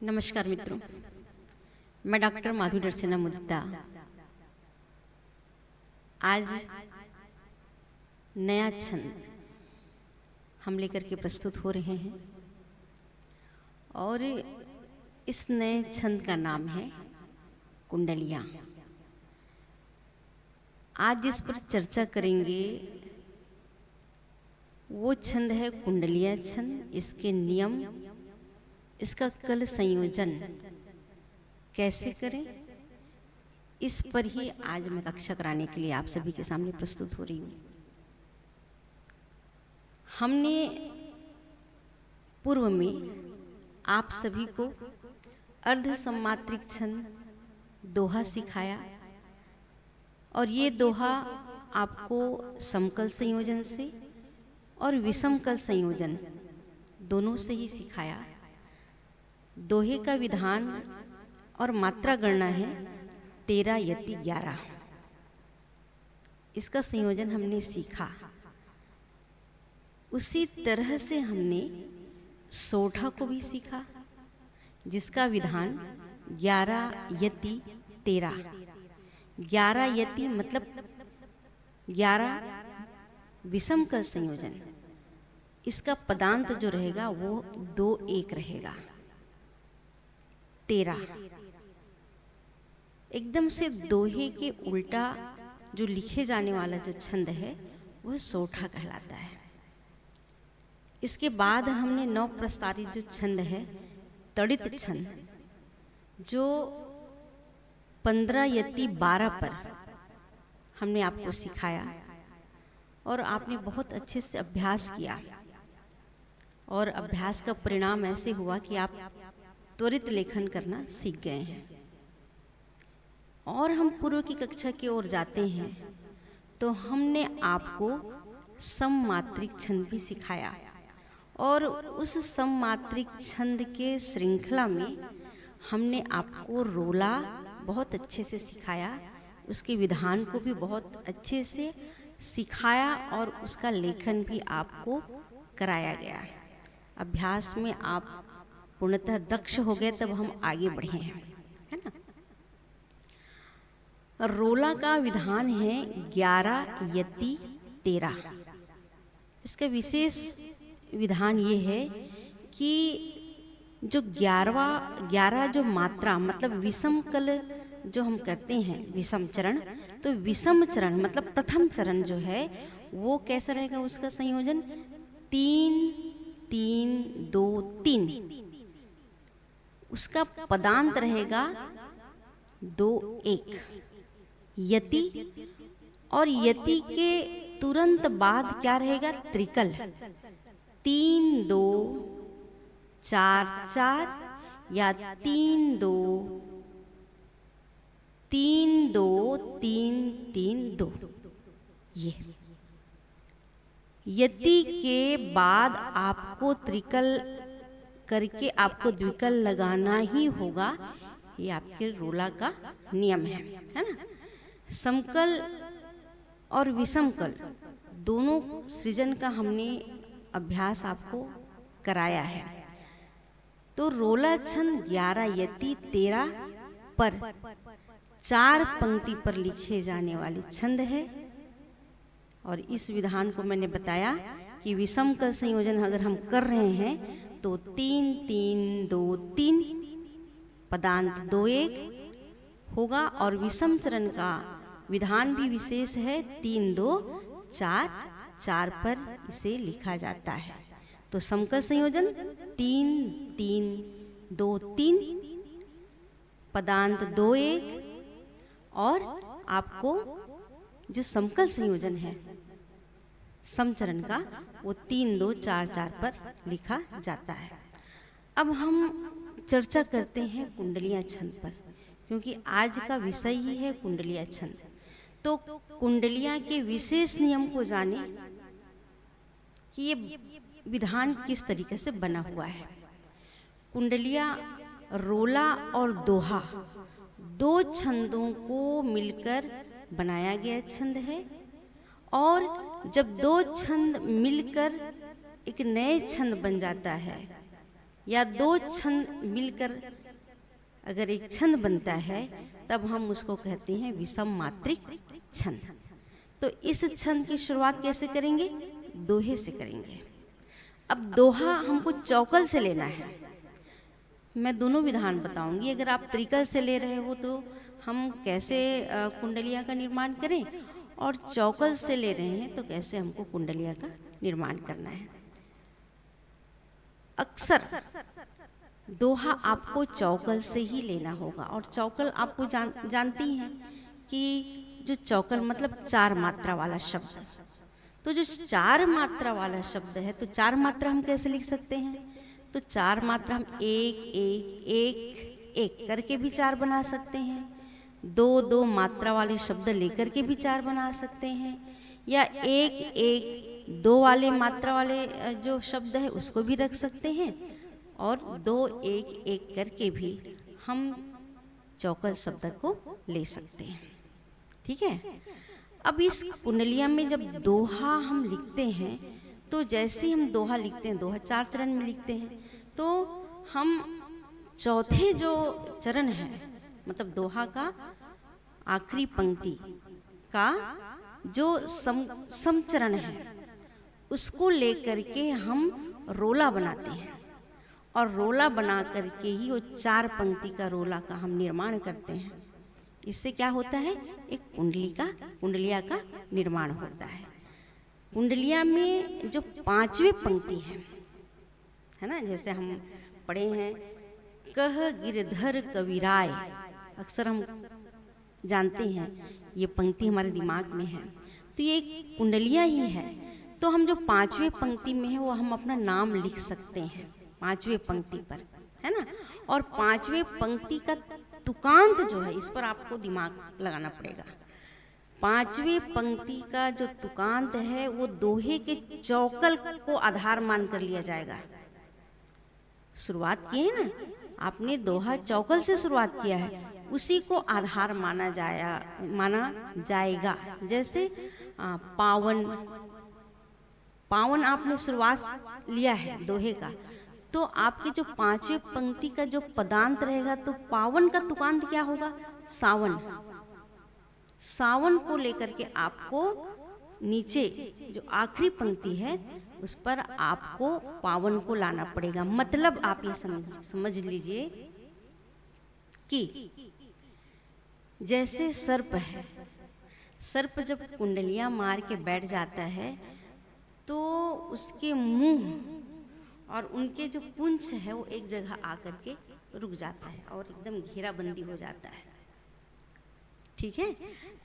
नमस्कार मित्रों, मैं डॉक्टर माधुरी दर्शना मुद्दा आज नया छंद हम लेकर के प्रस्तुत हो रहे हैं और इस नए छंद का नाम है कुंडलियाँ। आज जिस पर चर्चा करेंगे वो छंद है कुंडलिया छंद। इसके नियम, इसका कल संयोजन कैसे करें, इस पर ही आज मैं कक्षा कराने के लिए आप सभी के सामने प्रस्तुत हो रही हूँ। हमने पूर्व में आप सभी को अर्ध सम्मात्रिक छंद दोहा सिखाया और ये दोहा आपको समकल संयोजन से और विषमकल संयोजन दोनों से ही सिखाया। दोहे का विधान और मात्रा गणना है 13 यति 11। इसका संयोजन हमने सीखा। उसी तरह से हमने सोठा को भी सीखा, जिसका विधान 11 यति 13। 11 यति मतलब 11 विषमकल संयोजन। इसका पदांत जो रहेगा वो 2 1 रहेगा। 13 एकदम से दोहे के उल्टा जो लिखे जाने वाला जो छंद है वह सोठा कहलाता है। इसके बाद हमने नव प्रस्तावित जो छंद है तड़ित छंद, जो 15 यति 12 पर हमने आपको सिखाया और आपने बहुत अच्छे से अभ्यास किया और अभ्यास का परिणाम ऐसे हुआ कि आप त्वरित लेखन करना सीख गए हैं। और हम पूर्व की कक्षा की ओर जाते हैं तो हमने आपको सममात्रिक छंद भी सिखाया और उस सममात्रिक छंद के श्रृंखला में हमने आपको रोला बहुत अच्छे से सिखाया। उसके विधान को भी बहुत अच्छे से सिखाया और उसका लेखन भी आपको कराया गया। अभ्यास में आप पूर्णतः दक्ष हो गए, तब हम आगे बढ़े हैं, है ना। रोला का विधान है 11 यति 13। इसका विशेष विधान ये है कि जो 11 जो मात्रा मतलब विषम कल जो हम करते हैं विषम चरण, तो विषम चरण मतलब प्रथम चरण जो है वो कैसा रहेगा, उसका संयोजन 3 3 2 3। उसका पदांत रहेगा 2 1 यति, और यति के तुरंत बाद क्या रहेगा, त्रिकल 3 2 4 4 या 3 2 3 2 3 3 2। ये यति के बाद आपको त्रिकल करके आपको द्विकल लगाना ही होगा। ये आपके रोला का नियम है ना। समकल और विषमकल दोनों सृजन का हमने अभ्यास आपको कराया है। तो रोला छंद 11 यति 13 पर 4 पंक्ति पर लिखे जाने वाले छंद है। और इस विधान को मैंने बताया कि विषमकल संयोजन अगर हम कर रहे हैं तो 3 3 2 3 पदांत 2 1 होगा, और विषम चरण का विधान भी विशेष है 3 2 4 4 पर इसे लिखा जाता है। तो समकल संयोजन 3 3 2 3 पदांत 2 1, और आपको जो समकल संयोजन है समचरण का वो 3 2 4 4 पर लिखा जाता है। अब हम चर्चा करते हैं कुंडलिया छंद पर, क्योंकि आज का विषय ही है कुंडलिया छंद। तो कुंडलिया के विशेष नियम को जाने कि ये विधान किस तरीके से बना हुआ है। कुंडलिया रोला और दोहा 2 छंदों को मिलकर बनाया गया छंद है, और जब 2 छंद मिलकर एक नए छंद बन जाता है या दो छंद मिलकर अगर एक छंद बनता है तब हम उसको कहते हैं विषम मात्रिक छंद। तो इस छंद की शुरुआत कैसे करेंगे? दोहे से करेंगे। अब दोहा हमको चौकल से लेना है। मैं दोनों विधान बताऊंगी। अगर आप त्रिकल से ले रहे हो तो हम कैसे कुंडलिया का निर्माण करें, और चौकल से ले रहे हैं तो कैसे हमको कुंडलिया का निर्माण करना है। अक्सर दोहा आपको चौकल से ही लेना होगा, और चौकल आपको जानती हैं कि जो चौकल मतलब 4 मात्रा वाला शब्द। तो जो 4 मात्रा वाला शब्द है, तो 4 मात्रा हम कैसे लिख सकते हैं? तो 4 मात्रा हम एक एक एक एक करके भी 4 बना सकते हैं, 2 मात्रा वाले शब्द लेकर के भी 4 बना सकते हैं, या एक एक 2 वाले मात्रा वाले जो शब्द है उसको भी रख सकते हैं, और 2 एक एक करके भी हम चौकल शब्द को ले सकते हैं। ठीक है। अब इस कुंडलिया में जब दोहा हम लिखते हैं तो जैसे ही हम दोहा लिखते हैं, दोहा 4 चरण में लिखते हैं, तो हम चौथे जो चरण है, मतलब दोहा का आखिरी पंक्ति का जो समचरण है, उसको लेकर के हम रोला बनाते हैं, और रोला बना करके ही वो 4 पंक्ति का रोला का हम निर्माण करते हैं। इससे क्या होता है? एक कुंडलिया का निर्माण होता है। कुंडलिया में जो 5वीं पंक्ति है ना, जैसे हम पढ़े हैं कह गिरधर कविराय, अक्सर हम जानते हैं, ये पंक्ति हमारे दिमाग में है, तो ये एक कुंडलिया ही है। तो हम जो 5वीं पंक्ति में है वो हम अपना नाम लिख सकते हैं 5वीं पंक्ति पर, है ना। और 5वीं पंक्ति का तुकांत जो है, इस पर आपको दिमाग लगाना पड़ेगा। 5वीं पंक्ति का जो तुकांत है वो दोहे के चौकल को आधार मान कर लिया जाएगा। शुरुआत की है ना आपने, दोहा चौकल से शुरुआत किया है, उसी को आधार माना जाएगा। जैसे पावन, पावन आपने शुरुआत लिया है दोहे का, तो आपकी जो 5वीं पंक्ति का जो पदांत रहेगा, तो पावन का तुकांत क्या होगा? सावन। सावन को लेकर के आपको नीचे जो आखिरी पंक्ति है उस पर आपको पावन को लाना पड़ेगा। मतलब आप ये समझ लीजिए कि जैसे सर्प है, सर्प जब कुंडलियां मार के बैठ जाता है तो उसके मुंह और उनके जो पुंछ है वो एक जगह आकर के रुक जाता है और एकदम घेराबंदी हो जाता है। ठीक है,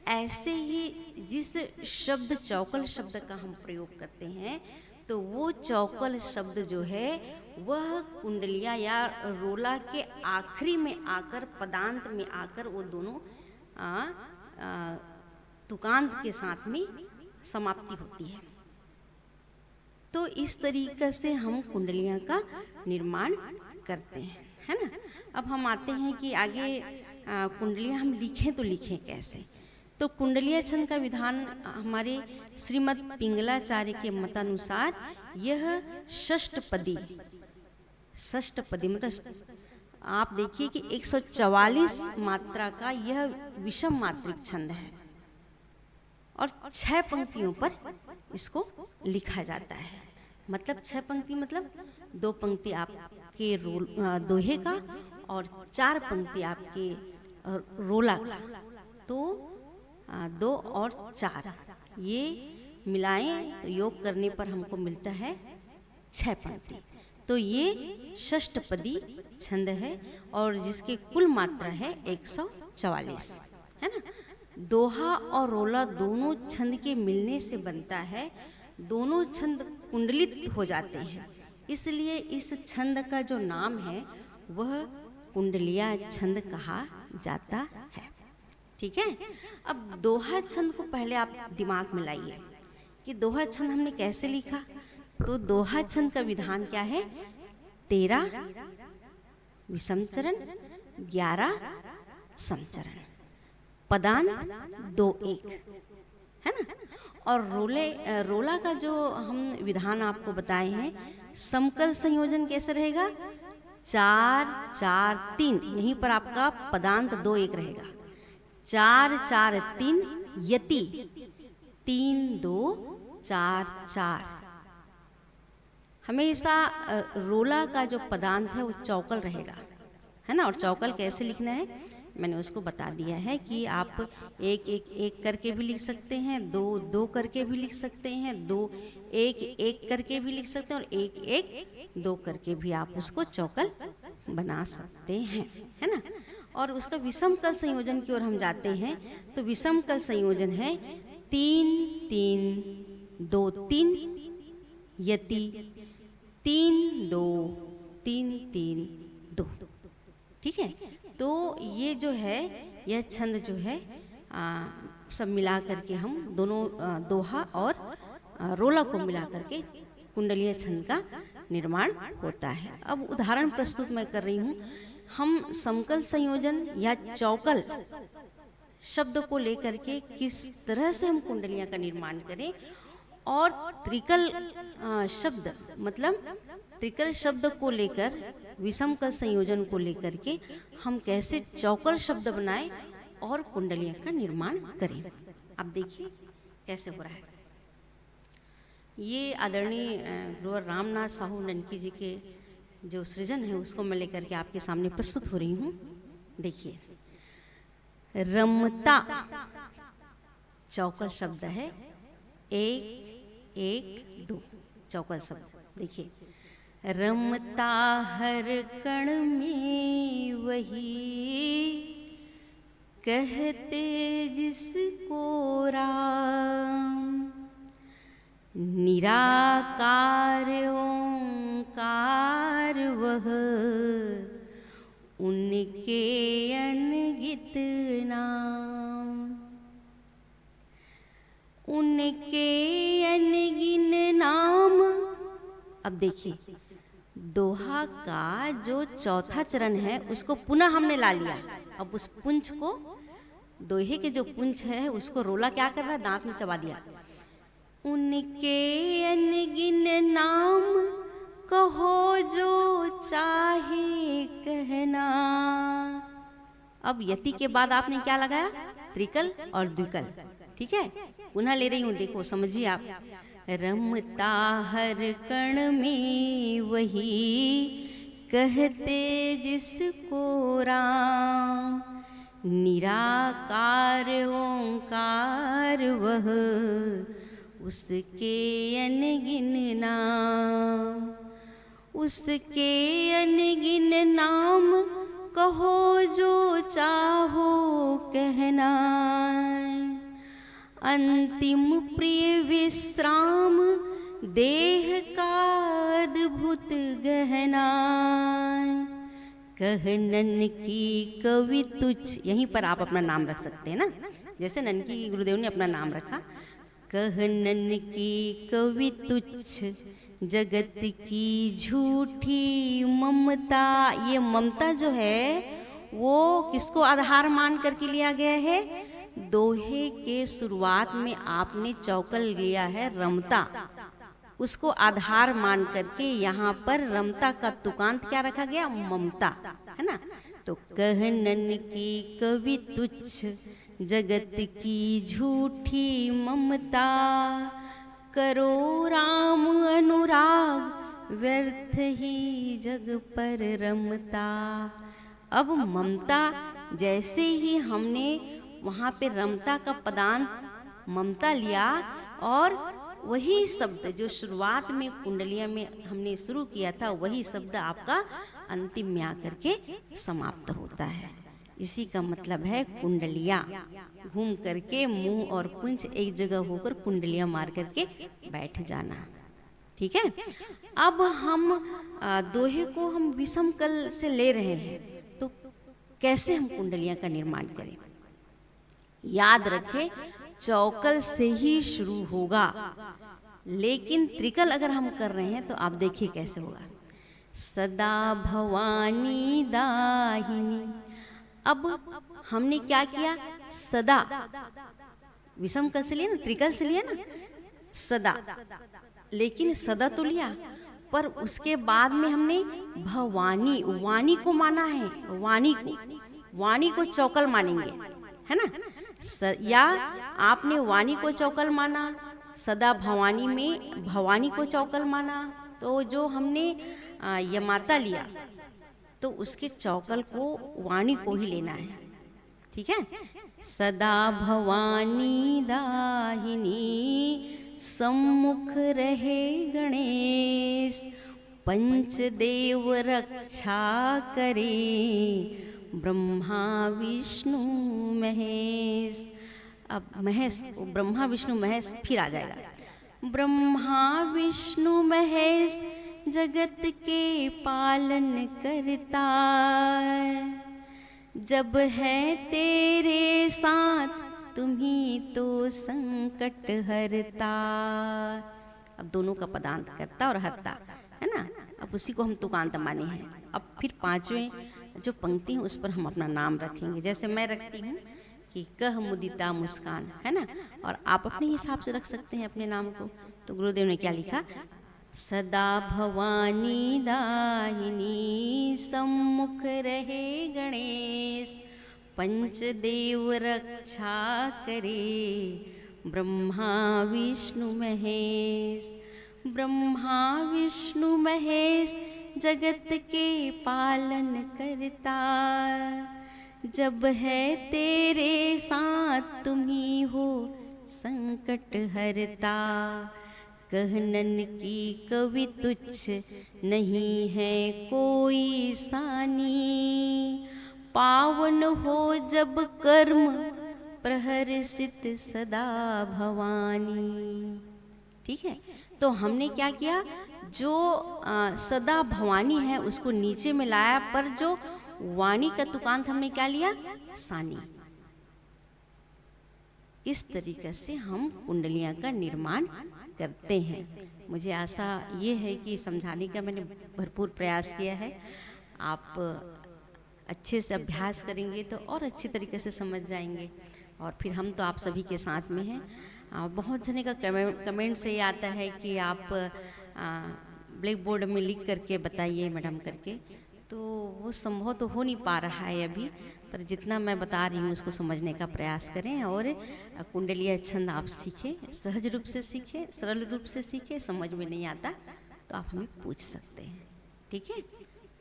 ऐसे ही जिस शब्द चौकल शब्द का हम प्रयोग करते हैं तो वो चौकल शब्द जो है वह कुंडलिया या रोला के आखिरी में आकर, पदांत में आकर वो दोनों तुकांत के साथ में समाप्ति होती है। तो इस तरीके से हम कुंडलियां का निर्माण करते हैं, है ना। अब हम आते हैं कि आगे कुंडलियां हम लिखें तो लिखें कैसे। तो कुंडलिया छंद का विधान हमारे श्रीमद् पिंगलाचार्य के मतानुसार यह षष्टपदी मतलब आप देखिए कि 144 मात्रा का यह विषम मात्रिक छंद है और 6 पंक्तियों पर इसको लिखा जाता है। मतलब 6 पंक्ति मतलब 2 पंक्ति आपके दोहे का और 4 पंक्ति आपके रोला का, तो 2 और 4 ये मिलाएं तो योग करने पर हमको मिलता है 6 पंक्ति। तो ये षष्टपदी छंद है और जिसके कुल मात्रा है 144, है ना। दोहा और रोला दोनों छंद के मिलने से बनता है, दोनों छंद कुंडलित हो जाते हैं, इसलिए इस छंद का जो नाम है वह कुंडलिया छंद कहा जाता है। ठीक है, अब दोहा छंद को पहले आप दिमाग में लाइए कि दोहा छंद हमने कैसे लिखा। तो दोहा छंद का विधान क्या है? 13 विषम चरण, 11 समचरण, पदांत 2-1, है ना। और रोला का जो हम विधान आपको बताए हैं, समकल संयोजन कैसे रहेगा? 4 4 3, यहीं पर आपका पदांत 2 1 रहेगा। 4 4 3 यति, 3 2 4 4। हमेशा रोला का जो पदांत है वो चौकल रहेगा, है ना। और चौकल कैसे लिखना है मैंने उसको बता दिया है कि आप 1 1 1 करके भी लिख सकते हैं, 2 2 करके भी लिख सकते हैं, 2 1 1 करके भी लिख सकते हैं, और 1 1 2 करके भी आप उसको चौकल बना सकते हैं, है ना। और उसका विषम कल संयोजन की ओर हम जाते हैं तो विषम कल संयोजन है 3 3 2 3 यति, 3 2 3 3 2। ठीक है, तो ये जो है यह छंद जो है सब मिला करके हम दोनों दोहा और रोला को मिला करके कुंडलीय छंद का निर्माण होता है। अब उदाहरण प्रस्तुत मैं कर रही हूँ। हम समकल संयोजन या चौकल शब्द को लेकर के किस तरह से हम कुंडलियाँ का निर्माण करें, और त्रिकल शब्द मतलब त्रिकल शब्द को लेकर विषम कल संयोजन को लेकर के हम कैसे चौकल शब्द बनाएं और कुंडलियाँ का निर्माण करें। अब देखिए कैसे हो रहा है। ये आदरणीय गुरुवर रामनाथ साहू ननकी जी के जो सृजन है उसको मैं लेकर के आपके सामने प्रस्तुत हो रही हूँ। देखिए, रमता चौकल शब्द है, 1 1 2 चौकल शब्द। देखिए, रमता हर कण में वही कहते जिसको राम, निराकार ओंकार वह उनके अनगित नाम, उनके अनगिन नाम। अब देखिए, दोहा का जो चौथा चरण है उसको पुनः हमने ला लिया। अब उस पुंछ को, दोहे के जो पुंछ है उसको रोला क्या कर रहा है, दांत में चबा दिया। उनके अनगिन नाम कहो जो चाहे कहना। अब यति के बाद आपने क्या लगाया, त्रिकल और द्विकल। ठीक है, पुनः ले रही हूं, देखो समझिए आप। रमता हर कण में वही कहते जिसको राम, निराकार ओंकार वह उसके अनगिन नाम, उसके अनगिन नाम कहो जो चाहो कहना। अंतिम प्रिय विश्राम देह का अद्भुत गहना, कहनन की कवि तुच्छ। यहीं पर आप अपना नाम रख सकते हैं ना, जैसे ननकी गुरुदेव ने अपना नाम रखा। कहनन की कवि तुच्छ जगत की झूठी ममता। ये ममता जो है वो किसको आधार मान करके लिया गया है, दोहे के शुरुआत में आपने चौकल लिया है रमता, उसको आधार मान करके यहाँ पर रमता का तुकांत क्या रखा गया, ममता, है ना। तो कहनन की कवि तुच्छ जगत की झूठी ममता, करो राम अनुराग व्यर्थ ही जग पर रमता। अब ममता, जैसे ही हमने वहाँ पे रमता का पदांत ममता लिया, और वही शब्द जो शुरुआत में कुंडलिया में हमने शुरू किया था वही शब्द आपका अंतिम में आकर के समाप्त होता है। इसी का मतलब है कुंडलिया। घूम करके मुंह और पुंछ एक जगह होकर कुंडलियां मार करके बैठ जाना। ठीक है, अब हम दोहे को हम विषम कल से ले रहे हैं, तो कैसे हम कुंडलियां का निर्माण करें। याद रखें, चौकल से ही शुरू होगा, लेकिन त्रिकल अगर हम कर रहे हैं तो आप देखिए कैसे होगा। सदा भवानी दाहिनी। अब हमने क्या किया, सदा विषम कल से लिया ना, त्रिकल से लिया ना, सदा, लेकिन सदा तो लिया, पर उसके बाद में हमने भवानी, वाणी को माना है, वाणी को चौकल मानेंगे, है ना। या आपने वाणी को चौकल माना, सदा भवानी में भवानी को चौकल माना, तो जो हमने यमाता लिया तो उसके चौकल को वाणी को ही लेना है, ठीक है। सदा भवानी दाहिनी सम्मुख रहे गणेश, पंचदेव रक्षा करे ब्रह्मा विष्णु महेश। अब महेश, ब्रह्मा विष्णु महेश फिर आ जाएगा। ब्रह्मा विष्णु महेश जगत के पालन करता, जब है तेरे साथ तुम्ही तो संकट हरता। अब दोनों का पदांत करता और हरता, है ना। अब उसी को हम तुकांत माने हैं। अब फिर पांचवें जो पंक्ति है उस पर हम अपना नाम रखेंगे। जैसे मैं रखती हूँ कि कह मुदिता मुस्कान, है ना, और आप अपने हिसाब से रख सकते हैं अपने नाम को। तो गुरुदेव ने क्या लिखा, सदा भवानी दाहिनी सम्मुख रहे गणेश, पंचदेव रक्षा करे ब्रह्मा विष्णु महेश। ब्रह्मा विष्णु महेश जगत के पालन करता, जब है तेरे साथ तुम्ही हो संकट हरता। कहनन की कवि तुच्छ नहीं है कोई सानी, पावन हो जब कर्म प्रहर्षित सदा भवानी। ठीक है, तो हमने क्या किया, जो सदा भवानी है उसको नीचे में लाया, पर जो वाणी का तुकांत हमने क्या लिया, सानी। इस तरीके से हम कुंडलियां का निर्माण करते हैं। मुझे आशा ये है कि समझाने का मैंने भरपूर प्रयास किया है। आप अच्छे से अभ्यास करेंगे तो और अच्छी तरीके से समझ जाएंगे। और फिर हम तो आप सभी के साथ में हैं। बहुत जने का कमेंट से ये आता है कि आप ब्लैक बोर्ड में लिख करके बताइए मैडम करके, तो वो संभव तो हो नहीं पा रहा है अभी, पर जितना मैं बता रही हूँ उसको समझने का प्रयास करें। और कुंडलीय छंद आप सीखें, सहज रूप से सीखें, सरल रूप से सीखें। समझ में नहीं आता तो आप हमें पूछ सकते हैं। ठीक है,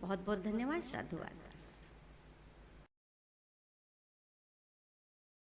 बहुत बहुत धन्यवाद। साधुवाद।